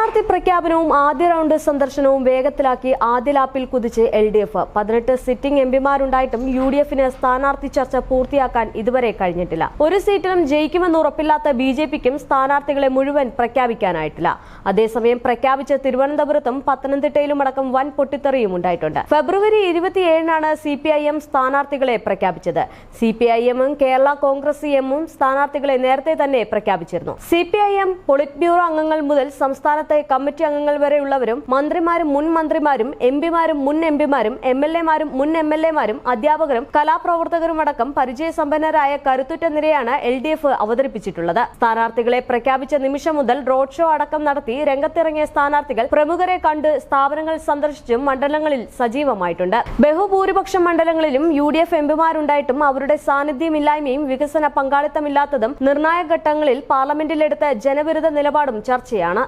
സ്ഥാനാർത്ഥി പ്രഖ്യാപനവും ആദ്യ റൗണ്ട് സന്ദർശനവും വേഗത്തിലാക്കി ആദ്യ ലാപ്പിൽ കുതിച്ച് LDF. 18 സിറ്റിംഗ് എംപിമാരുണ്ടായിട്ടും UDFന് സ്ഥാനാർത്ഥി ചർച്ച പൂർത്തിയാക്കാൻ ഇതുവരെ കഴിഞ്ഞിട്ടില്ല. ഒരു സീറ്റിലും ജയിക്കുമെന്ന് ഉറപ്പില്ലാത്ത BJPക്കും സ്ഥാനാർത്ഥികളെ മുഴുവൻ പ്രഖ്യാപിക്കാനായിട്ടില്ല. അതേസമയം പ്രഖ്യാപിച്ച തിരുവനന്തപുരത്തും പത്തനംതിട്ടയിലും അടക്കം വൻ പൊട്ടിത്തെറിയും ഉണ്ടായിട്ടുണ്ട്. ഫെബ്രുവരി 27-നാണ് CPIM സ്ഥാനാർത്ഥികളെ പ്രഖ്യാപിച്ചത്. CPIM-ഉം കേരള കോൺഗ്രസ് എമ്മും സ്ഥാനാർത്ഥികളെ നേരത്തെ തന്നെ പ്രഖ്യാപിച്ചിരുന്നു. CPIM പൊളിറ്റ് ബ്യൂറോ അംഗങ്ങൾ മുതൽ സംസ്ഥാനത്തെ കമ്മിറ്റി അംഗങ്ങൾ വരെയുള്ളവരും മന്ത്രിമാരും മുൻ മന്ത്രിമാരും എംപിമാരും മുൻ എംപിമാരും MLA-മാരും മുൻ MLA-മാരും അധ്യാപകരും കലാപ്രവർത്തകരും അടക്കം പരിചയസമ്പന്നരായ കരുത്തുറ്റ നിരയാണ് LDF അവതരിപ്പിച്ചിട്ടുള്ളത്. സ്ഥാനാർത്ഥികളെ പ്രഖ്യാപിച്ച നിമിഷം മുതൽ റോഡ് ഷോ അടക്കം നടത്തി രംഗത്തിറങ്ങിയ സ്ഥാനാർത്ഥികൾ പ്രമുഖരെ കണ്ട് സ്ഥാപനങ്ങൾ സന്ദർശിച്ചും മണ്ഡലങ്ങളിൽ സജീവമായിട്ടുണ്ട്. ബഹുഭൂരിപക്ഷം മണ്ഡലങ്ങളിലും UDF എംപിമാരുണ്ടായിട്ടും അവരുടെ സാന്നിധ്യമില്ലായ്മയും വികസന പങ്കാളിത്തമില്ലാത്തതും നിർണായക ഘട്ടങ്ങളിൽ പാർലമെന്റിലെടുത്ത ജനവിരുദ്ധ നിലപാടും ചർച്ചയാണ്.